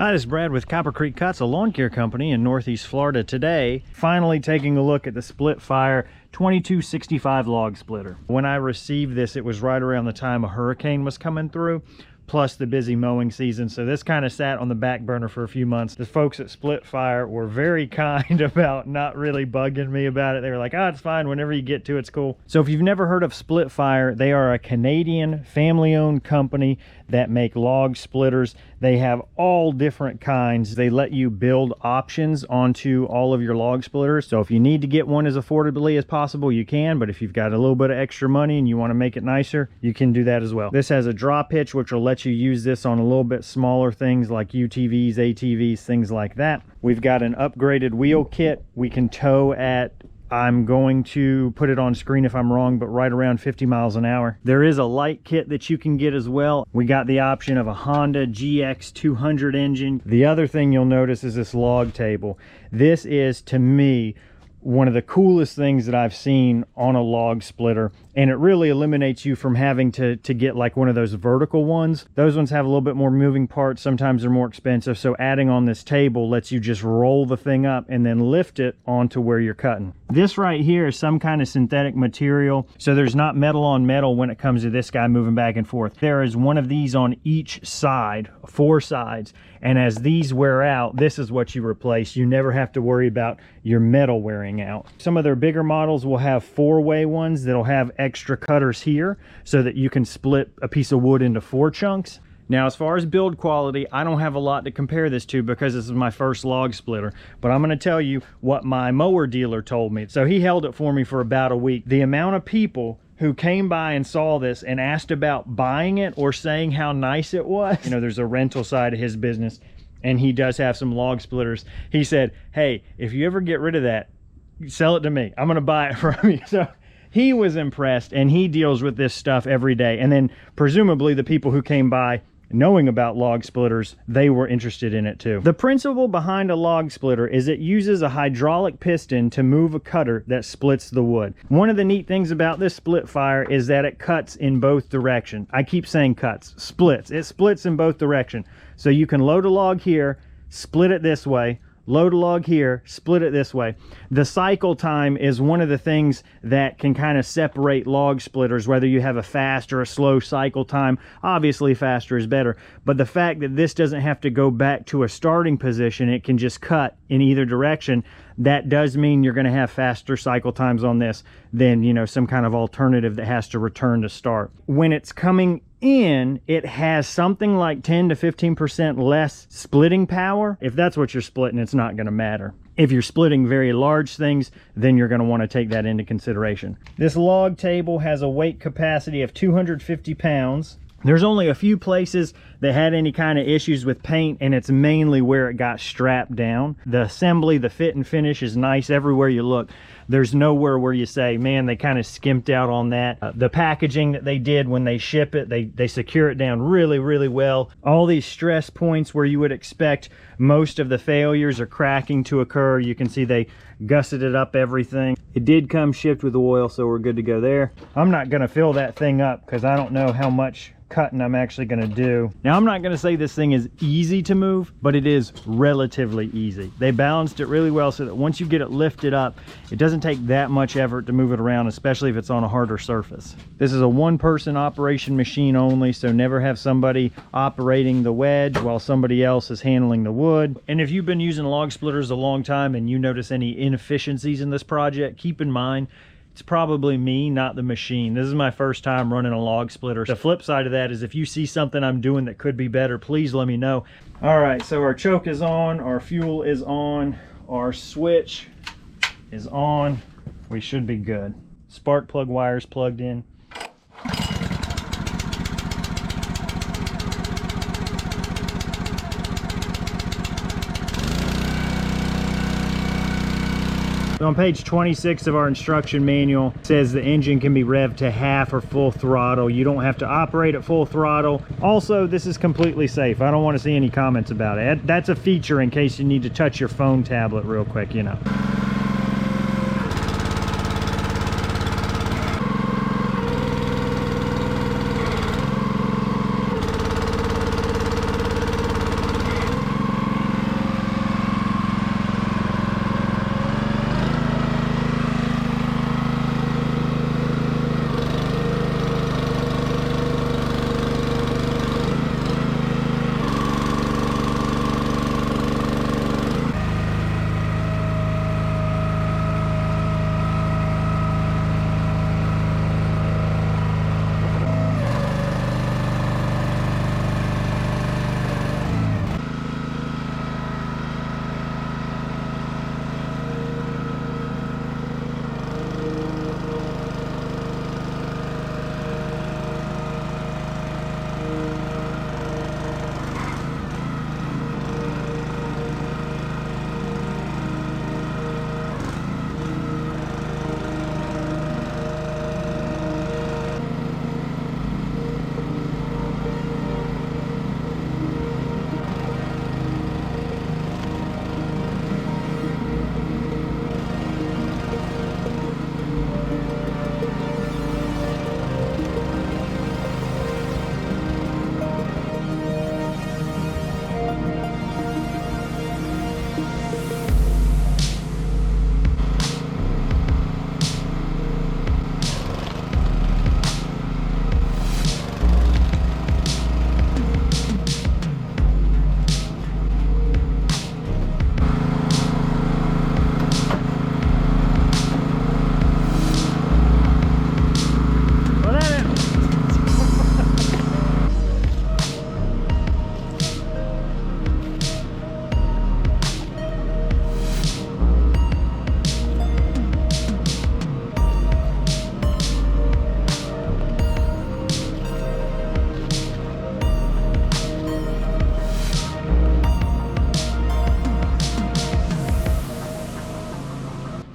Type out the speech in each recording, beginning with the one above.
Hi, this is Brad with Copper Creek Cuts, a lawn care company in Northeast Florida. Today, finally taking a look at the Split Fire 2265 log splitter. When I received this, it was right around the time a hurricane was coming through, plus the busy mowing season. So this kind of sat on the back burner for a few months. The folks at Split Fire were very kind about not really bugging me about it. They were like, oh, it's fine. Whenever you get to it, it's cool. So if you've never heard of Split Fire, they are a Canadian family-owned company that make log splitters. They have all different kinds. They let you build options onto all of your log splitters. So if you need to get one as affordably as possible, you can. But if you've got a little bit of extra money and you want to make it nicer, you can do that as well. This has a drop hitch, which will let you use this on a little bit smaller things like UTVs, ATVs, things like that. We've got an upgraded wheel kit. We can tow at, I'm going to put it on screen if I'm wrong, but right around 50 miles an hour. There is a light kit that you can get as well. We got the option of a Honda GX200 engine. The other thing you'll notice is this log table. This is, to me, one of the coolest things that I've seen on a log splitter, and it really eliminates you from having to get like one of those vertical ones. Those ones have a little bit more moving parts. Sometimes they're more expensive. So adding on this table lets you just roll the thing up and then lift it onto where you're cutting. This right here is some kind of synthetic material. So there's not metal on metal when it comes to this guy moving back and forth. There is one of these on each side, 4 sides. And as these wear out, this is what you replace. You never have to worry about your metal wearing out. Some of their bigger models will have 4-way ones that'll have extra cutters here so that you can split a piece of wood into 4 chunks. Now, as far as build quality, I don't have a lot to compare this to because this is my first log splitter, but I'm going to tell you what my mower dealer told me. So he held it for me for about a week. The amount of people who came by and saw this and asked about buying it or saying how nice it was. You know, there's a rental side of his business and he does have some log splitters. He said, hey, if you ever get rid of that, sell it to me. I'm gonna buy it from you. So he was impressed and he deals with this stuff every day. And then presumably the people who came by knowing about log splitters, they were interested in it too. The principle behind a log splitter is it uses a hydraulic piston to move a cutter that splits the wood. One of the neat things about this Split Fire is that it cuts in both directions. I keep saying cuts, splits. It splits in both directions. So you can load a log here, split it this way, load a log here, split it this way. The cycle time is one of the things that can kind of separate log splitters, whether you have a fast or a slow cycle time. Obviously faster is better, but the fact that this doesn't have to go back to a starting position, it can just cut in either direction. That does mean you're going to have faster cycle times on this than, you know, some kind of alternative that has to return to start. When it's coming in, it has something like 10 to 15% less splitting power. If that's what you're splitting, it's not going to matter. If you're splitting very large things, then you're going to want to take that into consideration. This log table has a weight capacity of 250 pounds. There's only a few places that had any kind of issues with paint, and it's mainly where it got strapped down. The assembly, the fit and finish is nice everywhere you look. There's nowhere where you say, man, they kind of skimped out on that. The packaging that they did when they ship it, they secure it down really, really well. All these stress points where you would expect most of the failures or cracking to occur, you can see they gusseted up everything. It did come shipped with oil, so we're good to go there. I'm not going to fill that thing up because I don't know how much cutting I'm actually going to do. Now, I'm not going to say this thing is easy to move, but it is relatively easy. They balanced it really well so that once you get it lifted up, it doesn't take that much effort to move it around, especially if it's on a harder surface. This is a one-person operation machine only, so never have somebody operating the wedge while somebody else is handling the wood. And if you've been using log splitters a long time and you notice any inefficiencies in this project, keep in mind it's probably me, not the machine. This is my first time running a log splitter. The flip side of that is if you see something I'm doing that could be better, please let me know. All right, so our choke is on, our fuel is on, our switch is on. We should be good. Spark plug wires plugged in. So on page 26 of our instruction manual, it says the engine can be revved to half or full throttle. You don't have to operate at full throttle. Also, this is completely safe. I don't want to see any comments about it. That's a feature in case you need to touch your phone tablet real quick, you know.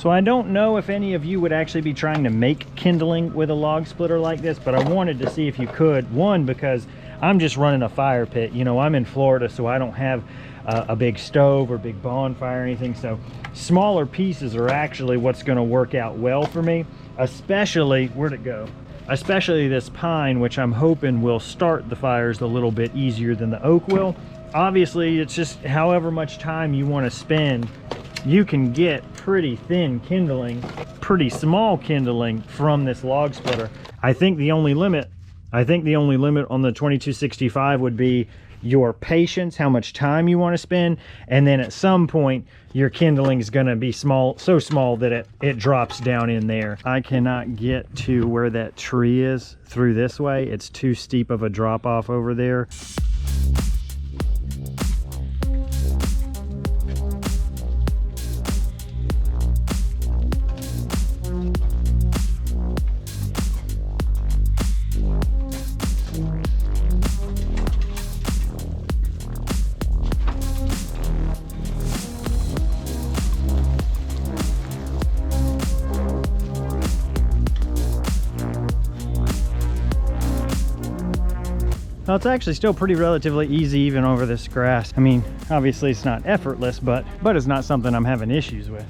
So I don't know if any of you would actually be trying to make kindling with a log splitter like this, but I wanted to see if you could. One, because I'm just running a fire pit. You know, I'm in Florida, so I don't have a big stove or big bonfire or anything. So smaller pieces are actually what's going to work out well for me, especially, where'd it go? Especially this pine, which I'm hoping will start the fires a little bit easier than the oak will. Obviously, it's just however much time you want to spend. You can get pretty thin kindling, pretty small kindling from this log splitter. I think the only limit on the 2265 would be your patience, how much time you want to spend, and then at some point your kindling is going to be small, so small that it drops down in there. I cannot get to where that tree is through this way. It's too steep of a drop off over there. Well, it's actually still pretty relatively easy even over this grass. I mean, obviously it's not effortless, but it's not something I'm having issues with.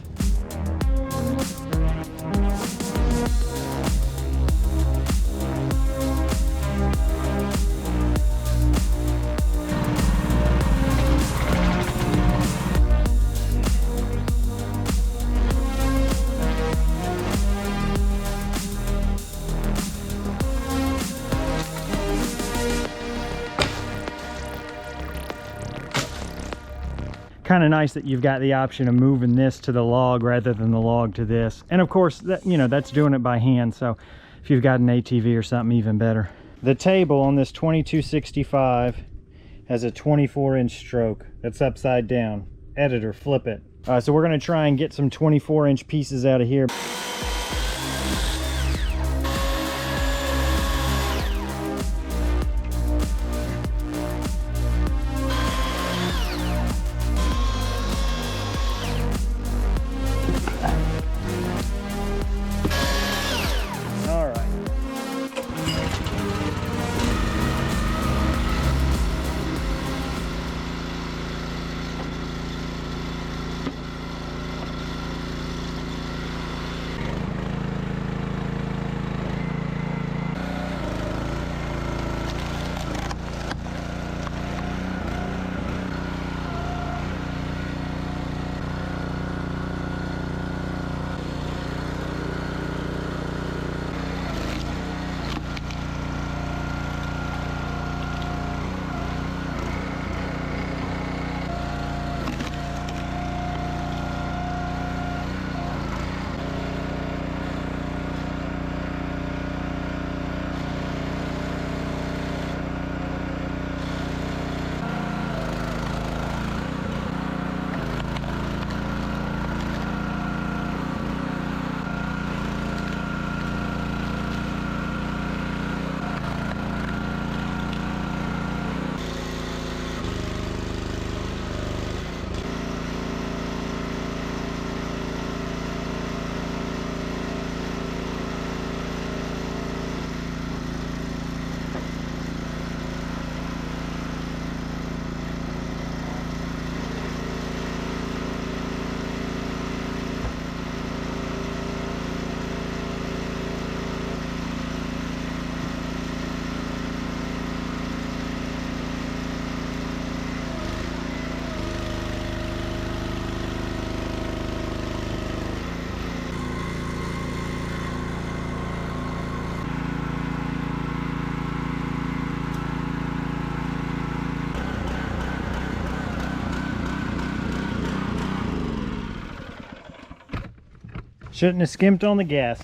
Kind of nice that you've got the option of moving this to the log rather than the log to this. And of course, that, you know, that's doing it by hand. So if you've got an ATV or something, even better. The table on this 2265 has a 24-inch stroke. That's upside down. Editor, flip it. So we're going to try and get some 24-inch pieces out of here. Shouldn't have skimped on the gas.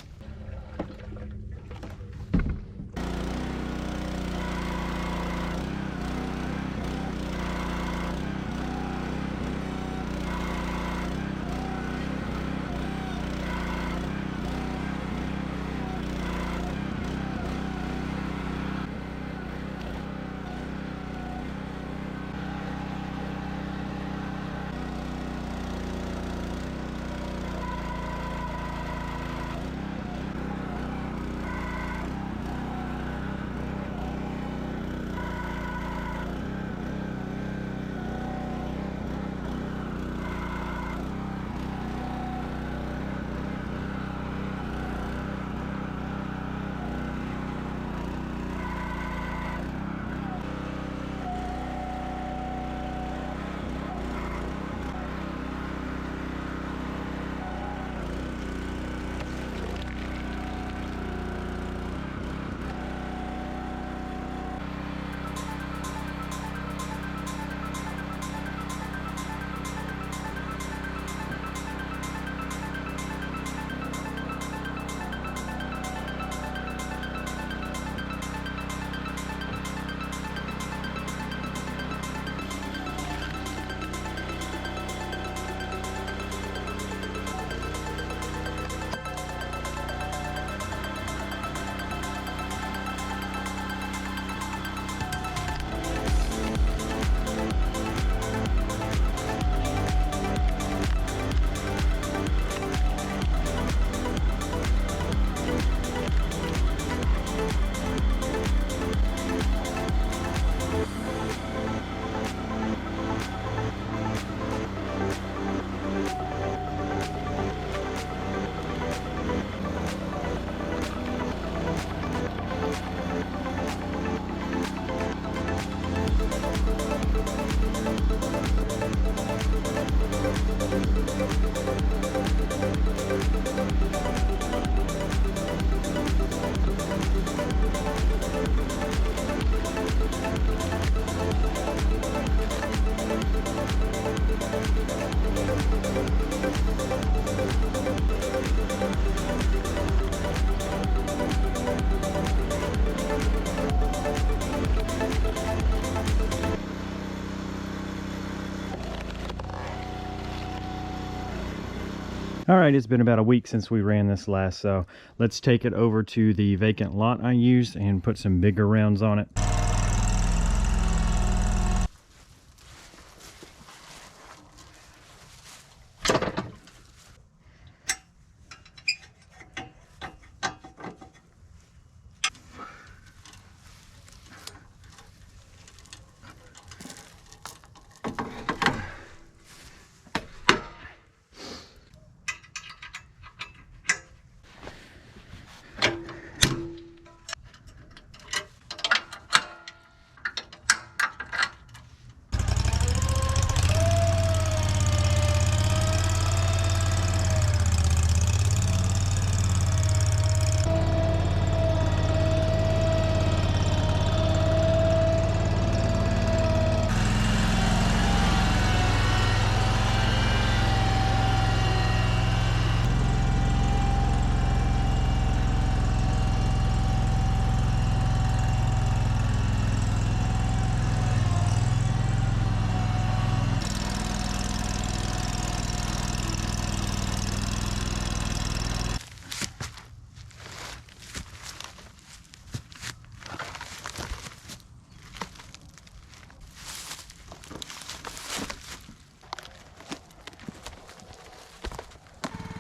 All right, it's been about a week since we ran this last, so let's take it over to the vacant lot I used and put some bigger rounds on it.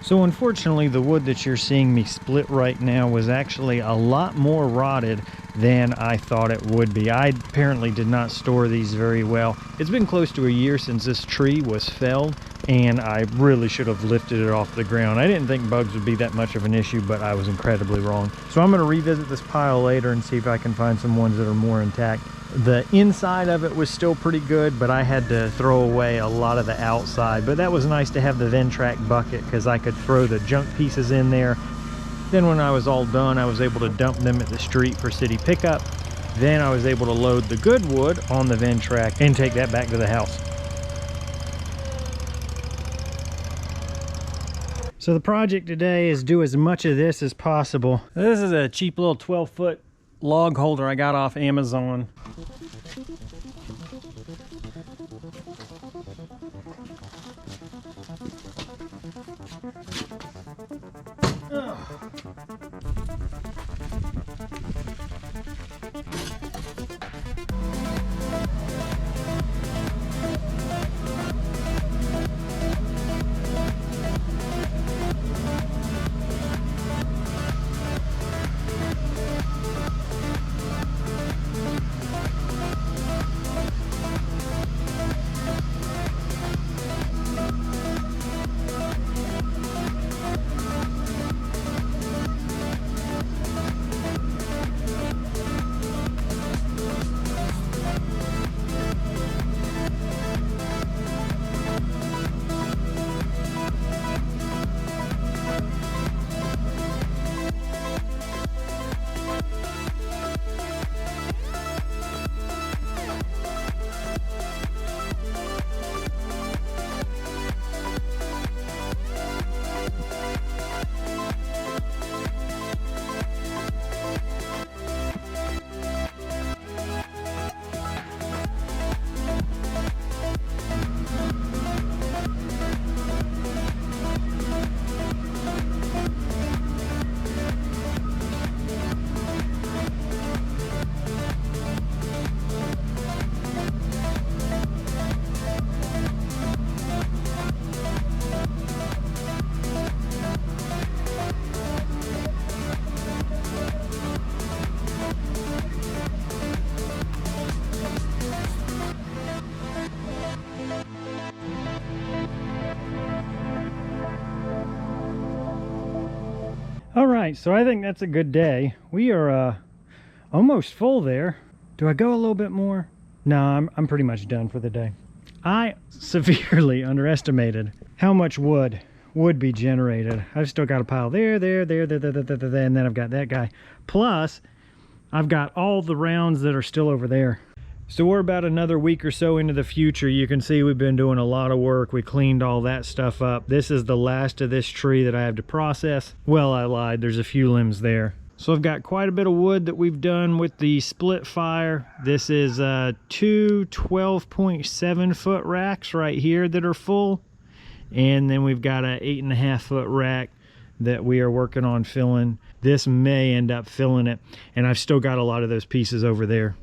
So unfortunately, the wood that you're seeing me split right now was actually a lot more rotted than I thought it would be. I apparently did not store these very well. It's been close to a year since this tree was felled, and I really should have lifted it off the ground. I didn't think bugs would be that much of an issue, but I was incredibly wrong. So I'm going to revisit this pile later and see if I can find some ones that are more intact. The inside of it was still pretty good, but I had to throw away a lot of the outside. But that was nice to have the Ventrac bucket because I could throw the junk pieces in there. Then when I was all done, I was able to dump them at the street for city pickup. Then I was able to load the good wood on the Ventrac and take that back to the house. So the project today is do as much of this as possible. This is a cheap little 12-foot log holder I got off Amazon. All right, so I think that's a good day. We are almost full there. Do I go a little bit more? No, I'm pretty much done for the day. I severely underestimated how much wood would be generated. I've still got a pile there, and then I've got that guy. Plus, I've got all the rounds that are still over there. So we're about another week or so into the future. You can see we've been doing a lot of work. We cleaned all that stuff up. This is the last of this tree that I have to process. Well, I lied. There's a few limbs there. So I've got quite a bit of wood that we've done with the split fire. This is two 12.7 foot racks right here that are full. And then we've got a 8.5 foot rack that we are working on filling. This may end up filling it, and I've still got a lot of those pieces over there.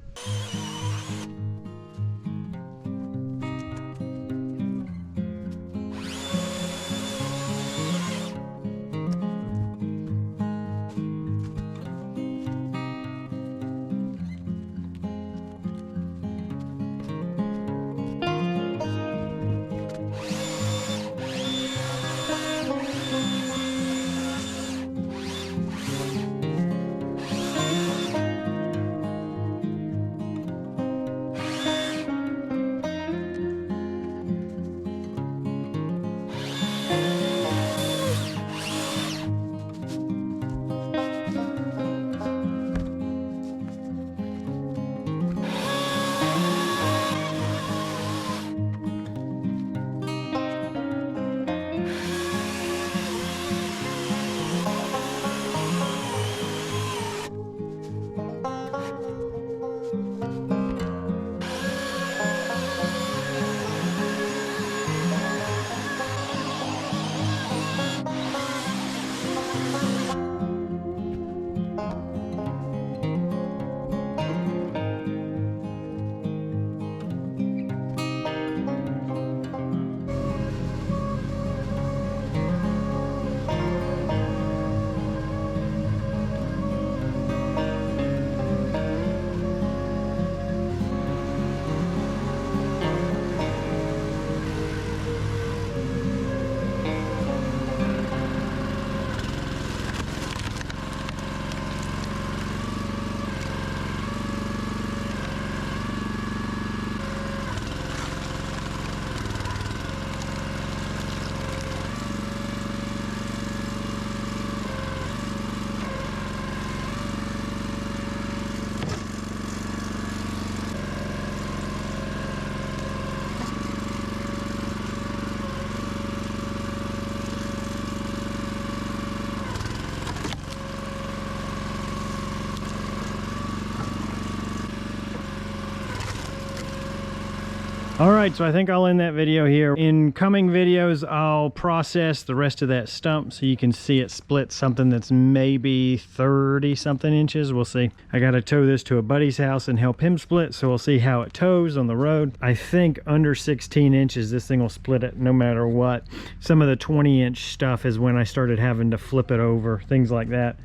All right, so I think I'll end that video here. In coming videos, I'll process the rest of that stump so you can see it split something that's maybe 30 something inches. We'll see. I got to tow this to a buddy's house and help him split, so we'll see how it tows on the road. I think under 16 inches, this thing will split it no matter what. Some of the 20-inch stuff is when I started having to flip it over, things like that.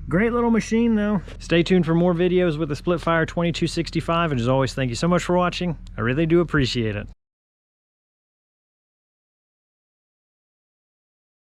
Great little machine though. Stay tuned for more videos with the Splitfire 2265, and as always, thank you so much for watching. I really do appreciate it.